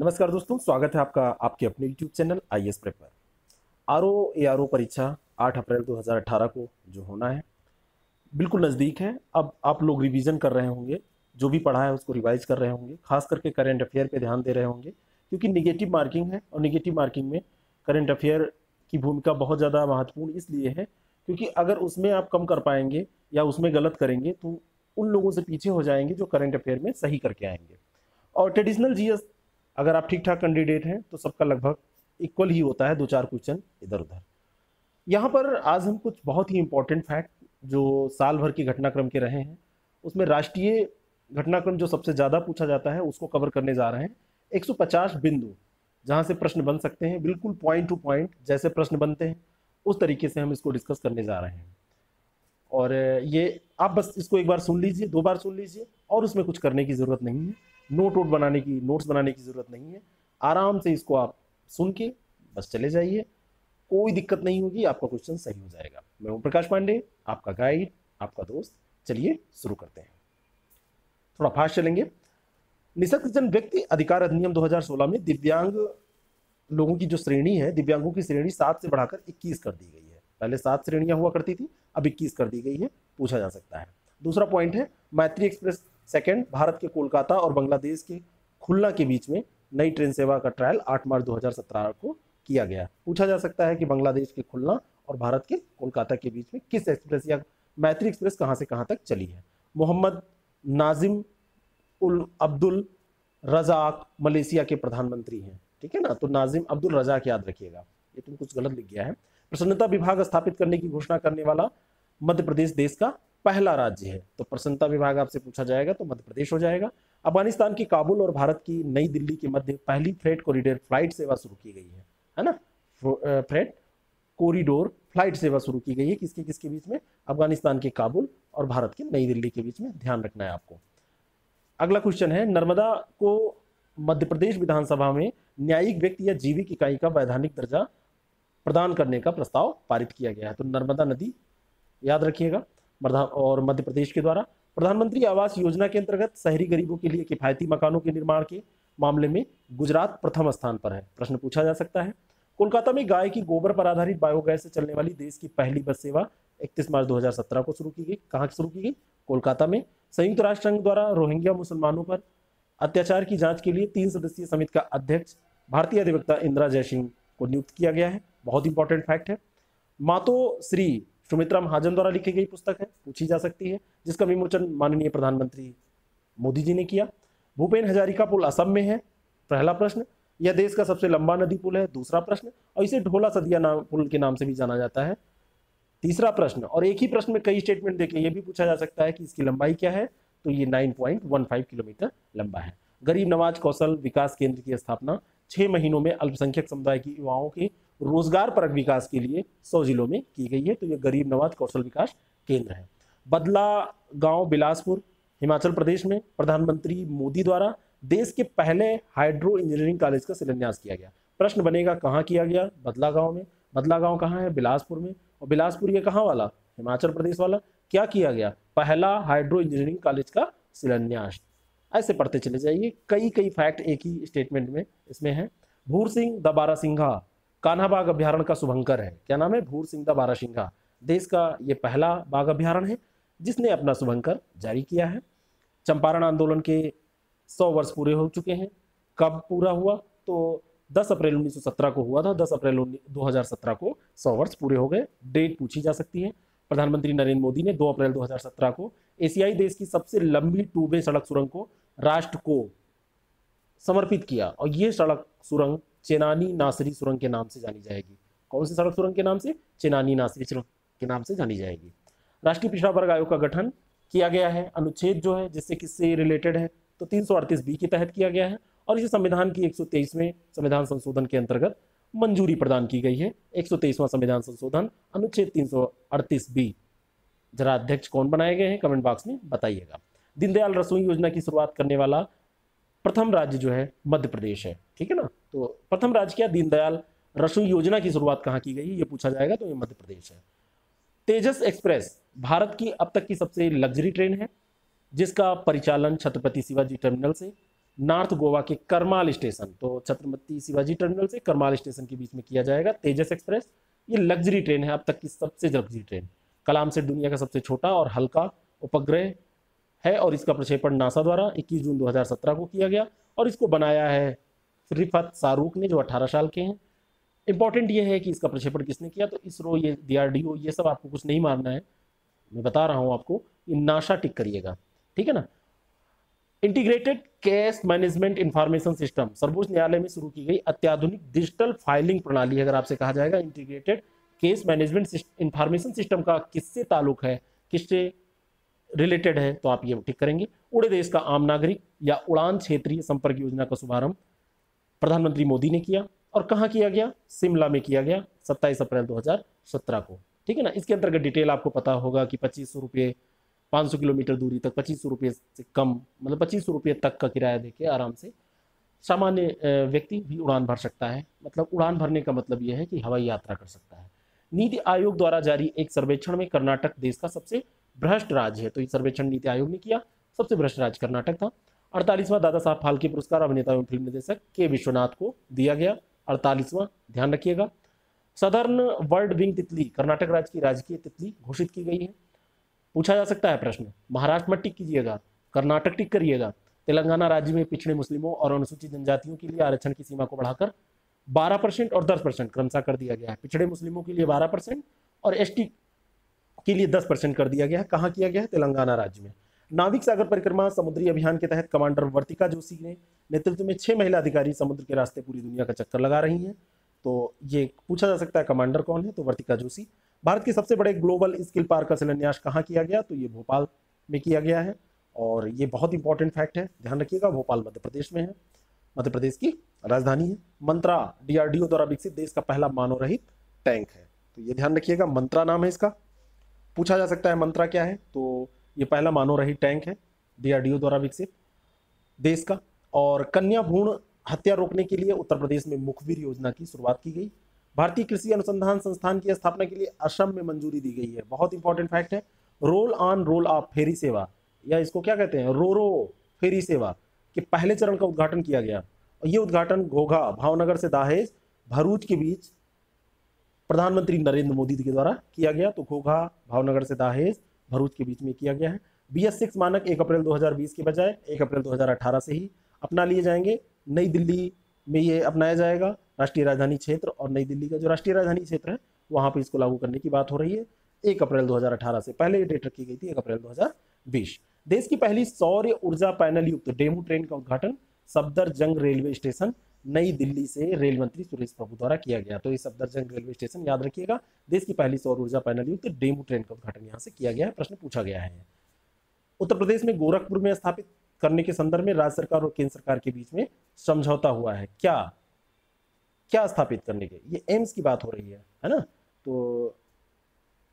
नमस्कार दोस्तों, स्वागत है आपका आपके अपने YouTube channel IAS prefer. RO परीक्षा 8 अप्रैल 2018 को जो होना है बिल्कुल नज़दीक है। अब आप लोग रिवीजन कर रहे होंगे, जो भी पढ़ा है उसको रिवाइज कर रहे होंगे, खास करके करंट अफेयर पे ध्यान दे रहे होंगे, क्योंकि निगेटिव मार्किंग है और निगेटिव मार्किंग में करंट अफेयर की भूमिका बहुत ज़्यादा महत्वपूर्ण इसलिए है क्योंकि अगर उसमें आप कम कर पाएंगे या उसमें गलत करेंगे तो उन लोगों से पीछे हो जाएंगे जो करंट अफेयर में सही करके आएंगे। और ट्रेडिशनल जीएस अगर आप ठीक ठाक कैंडिडेट हैं तो सबका लगभग इक्वल ही होता है, दो चार क्वेश्चन इधर उधर। यहाँ पर आज हम कुछ बहुत ही इंपॉर्टेंट फैक्ट जो साल भर के घटनाक्रम के रहे हैं उसमें राष्ट्रीय घटनाक्रम जो सबसे ज़्यादा पूछा जाता है उसको कवर करने जा रहे हैं। 150 बिंदु जहाँ से प्रश्न बन सकते हैं, बिल्कुल पॉइंट टू पॉइंट जैसे प्रश्न बनते हैं उस तरीके से हम इसको डिस्कस करने जा रहे हैं। और ये आप बस इसको एक बार सुन लीजिए, दो बार सुन लीजिए और उसमें कुछ करने की ज़रूरत नहीं है, नोट्स बनाने की ज़रूरत नहीं है। आराम से इसको आप सुन के बस चले जाइए, कोई दिक्कत नहीं होगी, आपका क्वेश्चन सही हो जाएगा। मैं ओम प्रकाश पांडे, आपका गाइड, आपका दोस्त। चलिए शुरू करते हैं, थोड़ा फास्ट चलेंगे। निःशक्तजन व्यक्ति अधिकार अधिनियम 2016 में दिव्यांग लोगों की जो श्रेणी है, दिव्यांगों की श्रेणी 7 से बढ़ाकर 21 कर दी गई है। पहले 7 श्रेणियां हुआ करती थी, अब 21 कर दी गई है, पूछा जा सकता है। दूसरा पॉइंट है मैत्री एक्सप्रेस सेकंड, भारत के कोलकाता और बांग्लादेश के खुलना के बीच में नई ट्रेन सेवा का ट्रायल 8 मार्च 2017 को किया गया। पूछा जा सकता है कि बांग्लादेश के खुलना और भारत के कोलकाता के बीच में किस एक्सप्रेस या मैत्री एक्सप्रेस कहां से कहां तक चली है। मोहम्मद नाजिम उल अब्दुल रजाक मलेशिया के प्रधानमंत्री हैं, ठीक है ना, तो नाजिम अब्दुल रजाक याद रखिएगा, ये तुम कुछ गलत लिख गया है। प्रसन्नता विभाग स्थापित करने की घोषणा करने वाला मध्य प्रदेश देश का पहला राज्य है, तो प्रसन्नता विभाग आपसे पूछा जाएगा तो मध्य प्रदेश हो जाएगा। अफगानिस्तान की काबुल और भारत की नई दिल्ली के मध्य पहली फ्रेट कॉरिडोर फ्लाइट सेवा शुरू की गई है ना। फ्रेट कॉरिडोर फ्लाइट सेवा शुरू की गई है किसके किसके बीच में, अफगानिस्तान के काबुल और भारत के नई दिल्ली के बीच में, ध्यान रखना है आपको। अगला क्वेश्चन है, नर्मदा को मध्य प्रदेश विधानसभा में न्यायिक व्यक्ति या जीविक इकाई का वैधानिक दर्जा प्रदान करने का प्रस्ताव पारित किया गया है, तो नर्मदा नदी याद रखिएगा। और मध्य प्रदेश के द्वारा प्रधानमंत्री आवास योजना के अंतर्गत शहरी गरीबों के लिए किफायती मकानों के निर्माण के मामले में गुजरात प्रथम स्थान पर है, प्रश्न पूछा जा सकता है। कोलकाता में गाय की गोबर पर आधारित बायोगैस से चलने वाली देश की पहली बस सेवा 31 मार्च 2017 को शुरू की गई। कहाँ शुरू की गई? कोलकाता में। संयुक्त राष्ट्र संघ द्वारा रोहिंग्या मुसलमानों पर अत्याचार की जांच के लिए 3 सदस्यीय समिति का अध्यक्ष भारतीय अधिवक्ता इंदिरा जयसिंह को नियुक्त किया गया है, बहुत इंपॉर्टेंट फैक्ट है। मातो श्री सुमित्रा महाजन द्वारा लिखी गई पुस्तक है, पूछी जा सकती है, जिसका विमोचन माननीय प्रधानमंत्री मोदी जी ने किया। भूपेन हजारिका पुल असम में है, पहला प्रश्न। यह देश का सबसे लंबा नदी पुल है, दूसरा प्रश्न। और इसे ढोला सदिया पुल के नाम से भी जाना जाता है, तीसरा प्रश्न। और एक ही प्रश्न में कई स्टेटमेंट देके ये भी पूछा जा सकता है कि इसकी लंबाई क्या है, तो ये 9.15 किलोमीटर लंबा है। गरीब नवाज कौशल विकास केंद्र की स्थापना 6 महीनों में अल्पसंख्यक समुदाय की युवाओं के रोजगार परक विकास के लिए 100 जिलों में की गई है, तो ये गरीब नवाज कौशल विकास केंद्र है। बदला गांव बिलासपुर हिमाचल प्रदेश में प्रधानमंत्री मोदी द्वारा देश के पहले हाइड्रो इंजीनियरिंग कॉलेज का शिलान्यास किया गया। प्रश्न बनेगा कहाँ किया गया? बदला गांव में। बदला गांव कहाँ है? बिलासपुर में। और बिलासपुर ये कहाँ वाला? हिमाचल प्रदेश वाला। क्या किया गया? पहला हाइड्रो इंजीनियरिंग कॉलेज का शिलान्यास। ऐसे पढ़ते चले जाइए, कई कई फैक्ट एक ही स्टेटमेंट में इसमें है। भूर सिंह द बारासिंघा कान्हा बाघ अभ्यारण्य का शुभंकर है। क्या नाम है? भूर सिंह द बारासिंघा। देश का ये पहला बाघ अभ्यारण्य है जिसने अपना शुभंकर जारी किया है। चंपारण आंदोलन के 100 वर्ष पूरे हो चुके हैं। कब पूरा हुआ? तो 10 अप्रैल 1917 को हुआ था। 10 अप्रैल 2017 को 100 वर्ष पूरे हो गए। डेट पूछी जा सकती है। प्रधानमंत्री नरेंद्र मोदी ने 2 अप्रैल 2017 को एशियाई देश की सबसे लंबी टू वे सड़क सुरंग को राष्ट्र को समर्पित किया, और ये सड़क सुरंग चेनानी नासरी सुरंग के नाम से जानी जाएगी। कौन सी सड़क सुरंग के नाम से? चेनानी नासरी सुरंग के नाम से जानी जाएगी। राष्ट्रीय पिछड़ा वर्ग आयोग का गठन किया गया है। अनुच्छेद जो है जिससे किससे रिलेटेड है, तो 338B के तहत किया गया है, और इसे संविधान की 123वें संविधान संशोधन के अंतर्गत मंजूरी प्रदान की गई है। 123वां संविधान संशोधन अनुच्छेद 338B। जरा अध्यक्ष कौन बनाए गए हैं कमेंट बॉक्स में बताइएगा। दीनदयाल रसोई योजना की शुरुआत करने वाला प्रथम राज्य जो है मध्य प्रदेश है, ठीक है ना, तो प्रथम राज्य क्या? दीनदयाल रसोई योजना की शुरुआत कहाँ की गई, ये पूछा जाएगा तो ये मध्य प्रदेश है। तेजस एक्सप्रेस भारत की अब तक की सबसे लग्जरी ट्रेन है जिसका परिचालन छत्रपति शिवाजी टर्मिनल से नॉर्थ गोवा के करमाल स्टेशन, तो छत्रपति शिवाजी टर्मिनल से करमाल स्टेशन के बीच में किया जाएगा तेजस एक्सप्रेस। ये लग्जरी ट्रेन है, अब तक की सबसे लग्जरी ट्रेन। कलाम से दुनिया का सबसे छोटा और हल्का उपग्रह है और इसका प्रक्षेपण नासा द्वारा 21 जून 2017 को किया गया और इसको बनाया है रिफत शाहरुख ने, जो 18 साल के हैं। इंपॉर्टेंट ये है कि इसका प्रक्षेपण किसने किया, तो इसरो, ये DRDO, ये सब आपको कुछ नहीं मानना है, मैं बता रहा हूं आपको, ये नासा टिक करिएगा, ठीक है ना। Integrated case management information system सर्वोच्च न्यायालय में शुरू की गई अत्याधुनिक डिजिटल फाइलिंग प्रणाली। अगर आपसे कहा जाएगा integrated case management information system का किससे ताल्लुक है, किससे रिलेटेड है, तो आप ये टिक करेंगे। उड़े देश का आम नागरिक या उड़ान क्षेत्रीय संपर्क योजना का शुभारंभ प्रधानमंत्री मोदी ने किया और कहाँ किया गया, शिमला में किया गया 27 अप्रैल 2017 को, ठीक है ना। इसके अंतर्गत डिटेल आपको पता होगा कि 2500 रुपये 500 किलोमीटर दूरी तक 2500 रुपये से कम, मतलब 2500 रुपये तक का किराया देके आराम से सामान्य व्यक्ति भी उड़ान भर सकता है। मतलब उड़ान भरने का मतलब यह है कि हवाई यात्रा कर सकता है। नीति आयोग द्वारा जारी एक सर्वेक्षण में कर्नाटक देश का सबसे भ्रष्ट राज्य है, तो ये सर्वेक्षण नीति आयोग ने किया, सबसे भ्रष्ट राज्य कर्नाटक था। 48वां दादा साहब फाल्के पुरस्कार अभिनेता एवं फिल्म निर्देशक के विश्वनाथ को दिया गया, 48वां, ध्यान रखिएगा। सदर्न वर्ल्ड विंग तितली कर्नाटक राज्य की राजकीय तितली घोषित की गई है। पूछा जा सकता है प्रश्न, महाराष्ट्र में टिक कीजिएगा, कर्नाटक टिक करिएगा। तेलंगाना राज्य में पिछड़े मुस्लिमों और अनुसूचित जनजातियों के लिए आरक्षण की सीमा को बढ़ाकर 12% और 10% क्रमशः कर दिया गया है। पिछड़े मुस्लिमों के लिए 12% और ST के लिए 10% कर दिया गया है। कहाँ किया गया है, तेलंगाना राज्य में। नाविक सागर परिक्रमा समुद्री अभियान के तहत कमांडर वर्तिका जोशी ने नेतृत्व में 6 महिला अधिकारी समुद्र के रास्ते पूरी दुनिया का चक्कर लगा रही हैं। तो ये पूछा जा सकता है कमांडर कौन है, तो वर्तिका जोशी। भारत के सबसे बड़े ग्लोबल स्किल पार्क का शिलान्यास कहाँ किया गया, तो ये भोपाल में किया गया है और ये बहुत इंपॉर्टेंट फैक्ट है, ध्यान रखिएगा। भोपाल मध्य प्रदेश में है, मध्य प्रदेश की राजधानी है। मंत्रा DRDO द्वारा विकसित देश का पहला मानव रहित टैंक है, तो ये ध्यान रखिएगा, मंत्रा नाम है इसका। पूछा जा सकता है मंत्रा क्या है, तो ये पहला मानव रहित टैंक है DRDO द्वारा विकसित देश का। और कन्या भ्रूण हत्या रोकने के लिए उत्तर प्रदेश में मुखबिर योजना की शुरुआत की गई। भारतीय कृषि अनुसंधान संस्थान की स्थापना के लिए असम में मंजूरी दी गई है, बहुत इंपॉर्टेंट फैक्ट है। रोल ऑन रोल ऑफ फेरी सेवा, या इसको क्या कहते हैं, रोरो फेरी सेवा के पहले चरण का उद्घाटन किया गया और ये उद्घाटन घोघा भावनगर से दाहेज भरूच के बीच प्रधानमंत्री नरेंद्र मोदी के द्वारा किया गया। तो घोघा भावनगर से दाहेज भरूच के बीच में किया गया है। BS6 मानक 1 अप्रैल 2020 के बजाय 1 अप्रैल 2018 से ही अपना लिए जाएंगे। नई दिल्ली में ये अपनाया जाएगा, राष्ट्रीय राजधानी क्षेत्र और नई दिल्ली का जो राष्ट्रीय राजधानी क्षेत्र है वहाँ पे इसको लागू करने की बात हो रही है। 1 अप्रैल 2018 से पहले ये डेट रखी गई थी 1 अप्रैल 2020। देश की पहली सौर ऊर्जा पैनल युक्त डेमू ट्रेन का उद्घाटन सफदरजंग रेलवे स्टेशन नई दिल्ली से रेल मंत्री सुरेश प्रभु द्वारा किया गया। तो ये सफदरजंग रेलवे स्टेशन याद रखिएगा, देश की पहली सौर ऊर्जा पैनल युक्त डेमू ट्रेन का उद्घाटन यहाँ से किया गया है, प्रश्न पूछा गया है। उत्तर प्रदेश में गोरखपुर में स्थापित करने के संदर्भ में राज्य सरकार और केंद्र सरकार के बीच में समझौता हुआ है। क्या क्या स्थापित करने के, ये एम्स की बात हो रही है ना। तो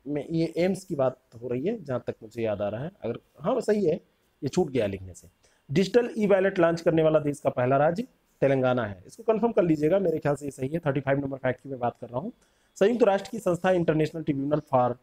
मैं ये एम्स की बात हो रही है जहां तक मुझे याद आ रहा है, अगर हाँ सही है, ये छूट गया लिखने से। डिजिटल ई-वॉलेट लॉन्च करने वाला देश का पहला राज्य तेलंगाना है, इसको कंफर्म कर लीजिएगा, मेरे ख्याल से ये सही है। 35 नंबर फैक्ट की मैं बात कर रहा हूँ। संयुक्त राष्ट्र की संस्था International Tribunal for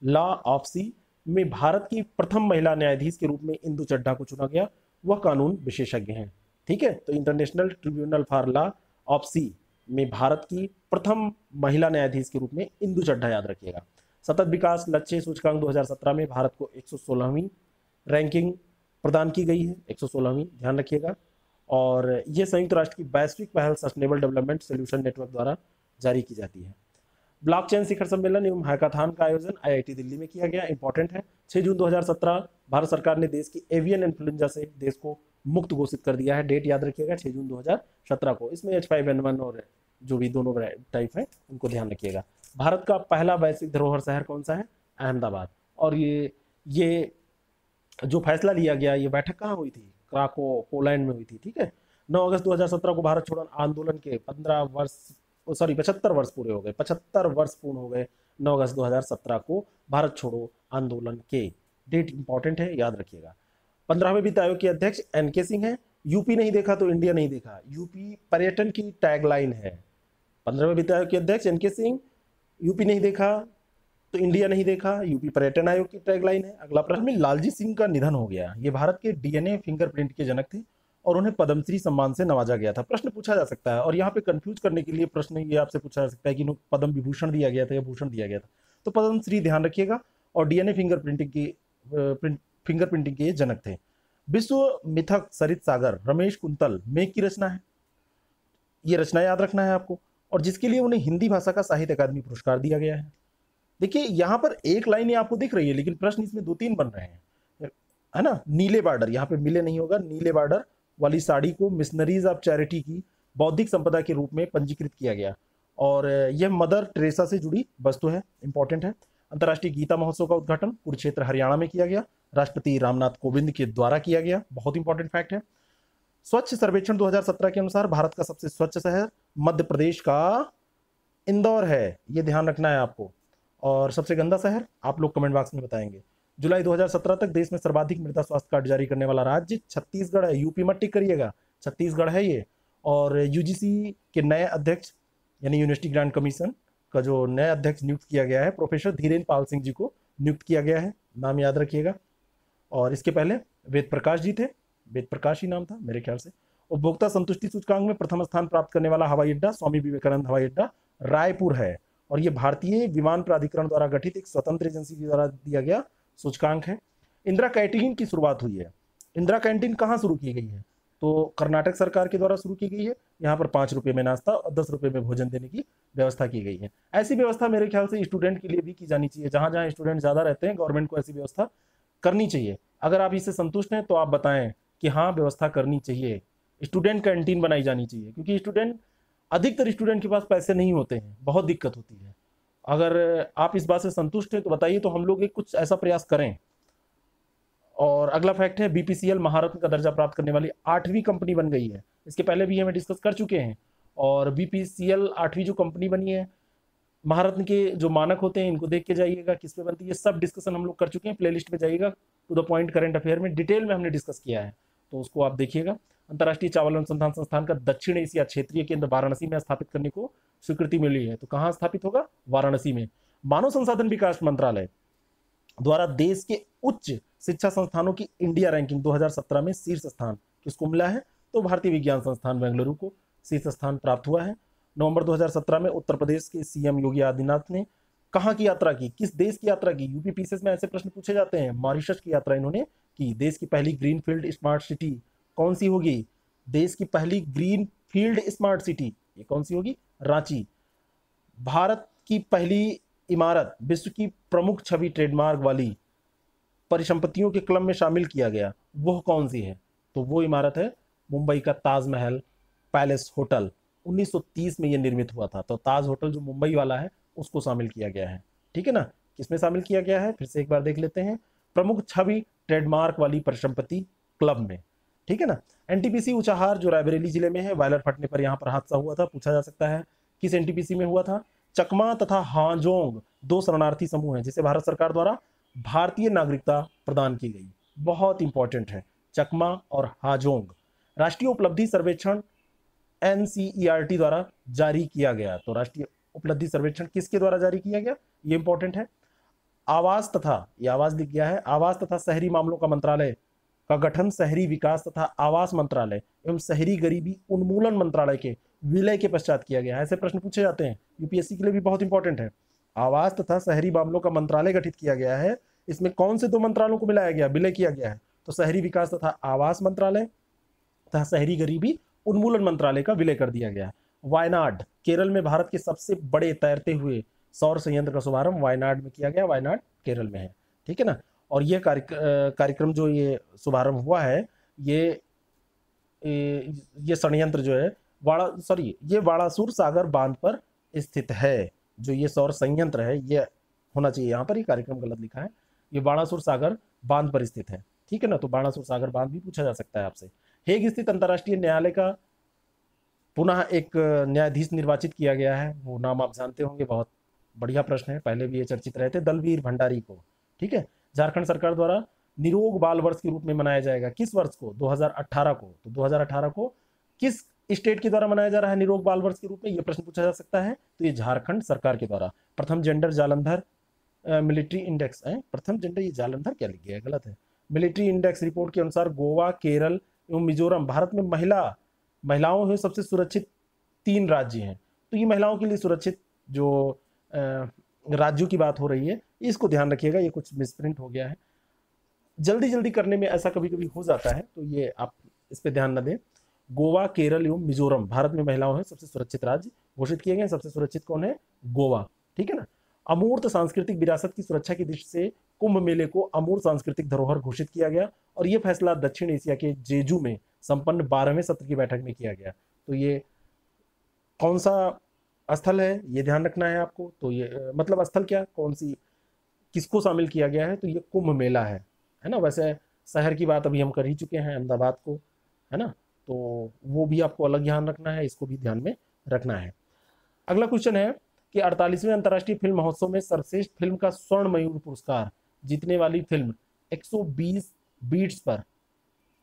Law of Sea में भारत की प्रथम महिला न्यायाधीश के रूप में इंदु चड्ढा को चुना गया, वह कानून विशेषज्ञ हैं, ठीक है। तो International Tribunal for Law of Sea में भारत की प्रथम महिला न्यायाधीश के रूप में इंदु चड्ढा, याद रखिएगा। सतत विकास लक्ष्य सूचकांक 2017 में भारत को 116वीं रैंकिंग प्रदान की गई है, 116वीं, ध्यान रखिएगा। और ये संयुक्त राष्ट्र की वैश्विक पहल सस्टेनेबल डेवलपमेंट सोल्यूशन नेटवर्क द्वारा जारी की जाती है। ब्लॉकचेन शिखर सम्मेलन एवं हैकाथॉन का आयोजन IIT दिल्ली में किया गया, इंपॉर्टेंट है। 6 जून 2017 भारत सरकार ने देश की एवियन इन्फ्लुएंजा से देश को मुक्त घोषित कर दिया है, डेट याद रखिएगा 6 जून 2017 को। इसमें H5N1 और जो भी दोनों टाइप है उनको ध्यान रखिएगा। भारत का पहला वैश्विक धरोहर शहर कौन सा है, अहमदाबाद। और ये जो फैसला लिया गया, ये बैठक कहाँ हुई थी, क्राको पोलैंड में हुई थी, ठीक है। 9 अगस्त 2017 को भारत छोड़ो आंदोलन के 75 वर्ष पूरे हो गए, 75 वर्ष पूर्ण हो गए 9 अगस्त 2017 को भारत छोड़ो आंदोलन के, डेट इंपॉर्टेंट है, याद रखिएगा। 15वें वित्त आयोग के अध्यक्ष NK सिंह है। यूपी नहीं देखा तो इंडिया नहीं देखा, यूपी पर्यटन की टैगलाइन है। 15वें वित्त आयोग के अध्यक्ष NK सिंह, यूपी नहीं देखा तो इंडिया नहीं देखा, यूपी पर्यटन आयोग की टैगलाइन है। अगला प्रश्न में लालजी सिंह का निधन हो गया, ये भारत के DNA फिंगरप्रिंट के जनक थे और उन्हें पद्मश्री सम्मान से नवाजा गया था। प्रश्न पूछा जा सकता है, और यहाँ पे कंफ्यूज करने के लिए प्रश्न ये आपसे पूछा जा सकता है कि इन्हें पद्म विभूषण दिया गया था या भूषण दिया गया था। तो पद्मश्री ध्यान रखिएगा। और डीएनए फिंगरप्रिंटिंग के ये जनक थे। विश्व मिथक सरित सागर रमेश कुंतल मेघ की रचना है, ये रचना याद रखना है आपको, और जिसके लिए उन्हें हिंदी भाषा का साहित्य अकादमी पुरस्कार दिया गया है। देखिए यहाँ पर एक लाइन ही आपको दिख रही है, लेकिन प्रश्न इसमें 2-3 बन रहे हैं, है ना। नीले बॉर्डर, यहाँ पे मिले नहीं होगा, नीले बॉर्डर वाली साड़ी को मिशनरीज ऑफ चैरिटी की बौद्धिक संपदा के रूप में पंजीकृत किया गया, और यह मदर टेरेसा से जुड़ी वस्तु है, इंपॉर्टेंट है। अंतर्राष्ट्रीय गीता महोत्सव का उद्घाटन कुरुक्षेत्र हरियाणा में किया गया, राष्ट्रपति रामनाथ कोविंद के द्वारा किया गया, बहुत इंपॉर्टेंट फैक्ट है। स्वच्छ सर्वेक्षण 2017 के अनुसार भारत का सबसे स्वच्छ शहर मध्य प्रदेश का इंदौर है, ये ध्यान रखना है आपको। और सबसे गंदा शहर आप लोग कमेंट बॉक्स में बताएंगे। जुलाई 2017 तक देश में सर्वाधिक मृदा स्वास्थ्य कार्ड जारी करने वाला राज्य छत्तीसगढ़ है, यूपी मत टिक करिएगा, छत्तीसगढ़ है ये। और यूजीसी के नए अध्यक्ष यानी यूनिवर्सिटी ग्रांट कमीशन का जो नया अध्यक्ष नियुक्त किया गया है, प्रोफेसर धीरेन्द्र पाल सिंह जी को नियुक्त किया गया है, नाम याद रखिएगा। और इसके पहले वेद प्रकाश जी थे, वेद प्रकाश ही नाम था मेरे ख्याल से। उपभोक्ता संतुष्टि सूचकांक में प्रथम स्थान प्राप्त करने वाला हवाई अड्डा स्वामी विवेकानंद हवाई अड्डा रायपुर है, और ये भारतीय विमान प्राधिकरण द्वारा गठित एक स्वतंत्र एजेंसी के द्वारा दिया गया सूचकांक है। इंदिरा कैंटीन की शुरुआत हुई है। इंदिरा कैंटीन कहाँ शुरू की गई है? तो कर्नाटक सरकार के द्वारा शुरू की गई है। यहाँ पर 5 रुपये में नाश्ता और 10 रुपये में भोजन देने की व्यवस्था की गई है। ऐसी व्यवस्था मेरे ख्याल से स्टूडेंट के लिए भी की जानी चाहिए, जहाँ जहाँ स्टूडेंट ज़्यादा रहते हैं गवर्नमेंट को ऐसी व्यवस्था करनी चाहिए। अगर आप इससे संतुष्ट हैं तो आप बताएं कि हाँ व्यवस्था करनी चाहिए, स्टूडेंट कैंटीन बनाई जानी चाहिए, क्योंकि अधिकतर स्टूडेंट के पास पैसे नहीं होते हैं, बहुत दिक्कत होती है। अगर आप इस बात से संतुष्ट हैं तो बताइए, तो हम लोग एक कुछ ऐसा प्रयास करें। और अगला फैक्ट है, बीपीसीएल महारत्न का दर्जा प्राप्त करने वाली 8वीं कंपनी बन गई है। इसके पहले भी हमें डिस्कस कर चुके हैं। और बीपीसीएल 8वीं जो कंपनी बनी है, महारत्न के जो मानक होते हैं इनको देख के जाइएगा किस पे बनती है, सब डिस्कशन हम लोग कर चुके हैं। प्लेलिस्ट में जाइएगा, to the point current affair में डिटेल में हमने डिस्कस किया है, तो उसको आप देखिएगा। अंतर्राष्ट्रीय चावल अनुसंधान संस्थान का दक्षिण एशिया क्षेत्रीय केंद्र वाराणसी में स्थापित करने को स्वीकृति मिली है। तो कहाँ स्थापित होगा? वाराणसी में। मानव संसाधन विकास मंत्रालय द्वारा देश के उच्च शिक्षा संस्थानों की इंडिया रैंकिंग 2017 में शीर्ष स्थान किसको मिला है? तो भारतीय विज्ञान संस्थान बेंगलुरु को शीर्ष स्थान प्राप्त हुआ है। नवंबर 2017 में उत्तर प्रदेश के सीएम योगी आदित्यनाथ ने कहाँ की यात्रा की, किस देश की यात्रा की? यूपी पीसीएस में ऐसे प्रश्न पूछे जाते हैं। मॉरिशस की यात्रा इन्होंने की। देश की पहली ग्रीनफील्ड स्मार्ट सिटी कौन सी होगी? देश की पहली ग्रीनफील्ड स्मार्ट सिटी ये कौन सी होगी? रांची। भारत की पहली इमारत विश्व की प्रमुख छवि ट्रेडमार्क वाली परिसंपत्तियों के क्लब में शामिल किया गया, वह कौन सी है? तो वो इमारत है मुंबई का ताजमहल पैलेस होटल। 1930 में ये निर्मित हुआ था। तो ताज होटल जो मुंबई वाला है उसको शामिल किया गया है, ठीक है ना। किसमें शामिल किया गया है फिर से एक बार देख लेते हैं, प्रमुख छवि ट्रेडमार्क वाली परिसंपत्ति क्लब में, ठीक है ना। एनटीपीसी ऊंचाहार जो रायबरेली जिले में है, बॉयलर फटने पर यहाँ पर हादसा हुआ था, पूछा जा सकता है किस एनटीपीसी में हुआ था। चकमा तथा हाजोंग 2 शरणार्थी समूह हैं जिसे भारत सरकार द्वारा भारतीय नागरिकता प्रदान की गई, बहुत इंपॉर्टेंट है चकमा और हाजोंग। राष्ट्रीय उपलब्धि सर्वेक्षण एनसीईआरटी द्वारा जारी किया गया। तो राष्ट्रीय उपलब्धि सर्वेक्षण किसके द्वारा जारी किया गया, ये इंपॉर्टेंट है। आवास तथा, ये आवास लिख गया है, आवास तथा शहरी मामलों का मंत्रालय का गठन शहरी विकास तथा आवास मंत्रालय एवं शहरी गरीबी उन्मूलन मंत्रालय के विलय के पश्चात किया गया है। ऐसे प्रश्न पूछे जाते हैं, यूपीएससी के लिए भी बहुत इंपॉर्टेंट है। आवास तथा शहरी मामलों का मंत्रालय गठित किया गया है, इसमें कौन से 2 मंत्रालयों को मिलाया गया, विलय किया गया है? तो शहरी विकास तथा आवास मंत्रालय तथा शहरी गरीबी उन्मूलन मंत्रालय का विलय कर दिया गया। वायनाड केरल में भारत के सबसे बड़े तैरते हुए सौर संयंत्र का शुभारंभ वायनाड में किया गया, वायनाड केरल में है, ठीक है ना। और यह कार्यक्रम जो ये शुभारंभ हुआ है, ये संयंत्र जो है ये वाणासुर सागर बांध पर स्थित है। जो ये सौर संयंत्र है, ये होना चाहिए यहाँ पर, ये कार्यक्रम गलत लिखा है, ये बाणासुर सागर बांध पर स्थित है, ठीक है ना। तो बाणासुर सागर बांध भी पूछा जा सकता है आपसे। हेग स्थित अंतर्राष्ट्रीय न्यायालय का पुनः एक न्यायाधीश निर्वाचित किया गया है, वो नाम आप जानते होंगे, बहुत बढ़िया प्रश्न है, पहले भी ये चर्चित रहे थे, दलवीर भंडारी को, ठीक है। झारखंड सरकार द्वारा निरोग बाल वर्ष के रूप में मनाया जाएगा, किस वर्ष को? 2018 को। तो 2018 को किस स्टेट के द्वारा मनाया जा रहा है निरोग बाल वर्ष के रूप में, यह प्रश्न पूछा जा सकता है। तो ये झारखंड सरकार के द्वारा। प्रथम जेंडर जालंधर मिलिट्री इंडेक्स है, प्रथम जेंडर, ये जालंधर क्या लिख गया है, गलत है। मिलिट्री इंडेक्स रिपोर्ट के अनुसार गोवा, केरल, एवं मिजोरम भारत में महिलाओं में सबसे सुरक्षित 3 राज्य हैं। तो ये महिलाओं के लिए सुरक्षित जो राज्यों की बात हो रही है, इसको ध्यान रखिएगा, ये कुछ मिसप्रिंट हो गया है। जल्दी जल्दी करने में ऐसा कभी कभी हो जाता है, तो ये आप इस पे ध्यान न दें। गोवा, केरल एवं मिजोरम भारत में महिलाओं हैं सबसे सुरक्षित राज्य घोषित किए गए। सबसे सुरक्षित कौन है? गोवा, ठीक है ना। अमूर्त सांस्कृतिक विरासत की सुरक्षा की दृष्टि से कुंभ मेले को अमूर्त सांस्कृतिक धरोहर घोषित किया गया और यह फैसला दक्षिण एशिया के जेजू में संपन्न 12वें सत्र की बैठक में किया गया। तो ये कौन सा स्थल है, ये ध्यान रखना है आपको। तो ये मतलब स्थल क्या, कौन सी, किसको शामिल किया गया है, तो ये कुंभ मेला है ना। वैसे शहर की बात अभी हम कर ही चुके हैं, अहमदाबाद को, है ना। तो वो भी आपको अलग ध्यान रखना है, इसको भी ध्यान में रखना है। अगला क्वेश्चन है कि 48वें अंतर्राष्ट्रीय फिल्म महोत्सव में सर्वश्रेष्ठ फिल्म का स्वर्ण मयूर पुरस्कार जीतने वाली फिल्म 120 बीट्स पर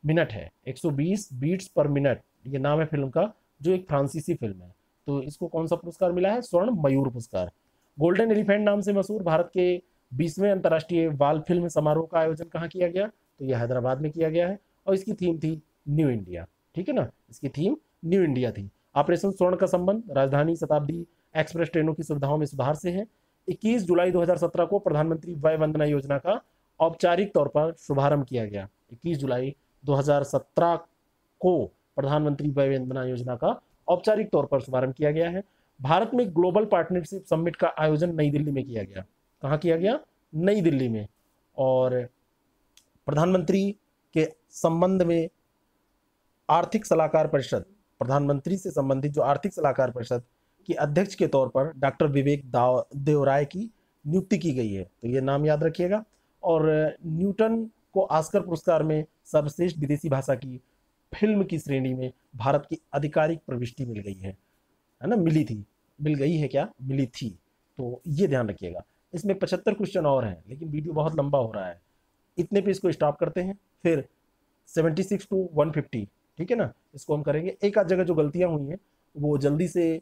मिनट है। 120 बीट्स पर मिनट ये नाम है फिल्म का, जो एक फ्रांसीसी फिल्म है। तो इसको कौन सा पुरस्कार मिला है? स्वर्ण मयूर पुरस्कार। गोल्डन एलिफेंट नाम से मशहूर भारत के 20वें अंतर्राष्ट्रीय बाल फिल्म समारोह का आयोजन कहाँ किया गया? तो यह हैदराबाद में किया गया है और इसकी थीम थी न्यू इंडिया, ठीक है ना। इसकी थीम न्यू इंडिया थी। ऑपरेशन स्वर्ण का संबंध राजधानी शताब्दी एक्सप्रेस ट्रेनों की सुविधाओं में सुधार से है। 21 जुलाई 2017 को प्रधानमंत्री वय वंदना योजना का औपचारिक तौर पर शुभारंभ किया गया। 21 जुलाई 2017 को प्रधानमंत्री वय वंदना योजना का औपचारिक तौर पर शुभारंभ किया गया है। भारत में ग्लोबल पार्टनरशिप समिट का आयोजन नई दिल्ली में किया गया। कहाँ किया गया? नई दिल्ली में। और प्रधानमंत्री के संबंध में आर्थिक सलाहकार परिषद, प्रधानमंत्री से संबंधित जो आर्थिक सलाहकार परिषद की अध्यक्ष के तौर पर डॉक्टर विवेक देवराय की नियुक्ति की गई है। तो ये नाम याद रखिएगा। और न्यूटन को ऑस्कर पुरस्कार में सर्वश्रेष्ठ विदेशी भाषा की फिल्म की श्रेणी में भारत की आधिकारिक प्रविष्टि मिल गई है ना। मिली थी, मिल गई है क्या, मिली थी। तो ये ध्यान रखिएगा। इसमें 75 क्वेश्चन और हैं, लेकिन वीडियो बहुत लंबा हो रहा है, इतने पे इसको स्टॉप करते हैं। फिर 76 to 150, ठीक है ना, इसको हम करेंगे। एक आध जगह जो गलतियां हुई हैं वो जल्दी से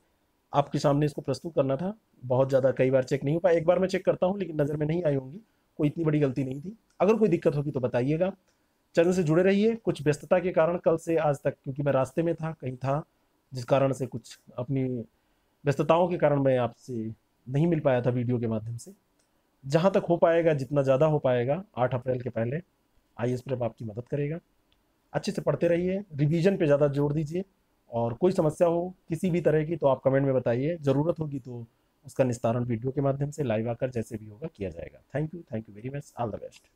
आपके सामने इसको प्रस्तुत करना था, बहुत ज़्यादा कई बार चेक नहीं हो पाया। एक बार मैं चेक करता हूँ, लेकिन नज़र में नहीं आई होंगी, कोई इतनी बड़ी गलती नहीं थी। अगर कोई दिक्कत होगी तो बताइएगा। चैनल से जुड़े रहिए। कुछ व्यस्तता के कारण कल से आज तक, क्योंकि मैं रास्ते में था, कहीं था, जिस कारण से कुछ अपनी व्यस्तताओं के कारण मैं आपसे नहीं मिल पाया था वीडियो के माध्यम से। जहाँ तक हो पाएगा, जितना ज़्यादा हो पाएगा 8 अप्रैल के पहले IAS प्रेप आपकी मदद करेगा। अच्छे से पढ़ते रहिए, रिवीजन पे ज़्यादा जोर दीजिए। और कोई समस्या हो किसी भी तरह की तो आप कमेंट में बताइए, ज़रूरत होगी तो उसका निस्तारण वीडियो के माध्यम से लाइव आकर जैसे भी होगा किया जाएगा। Thank you very much, all the best.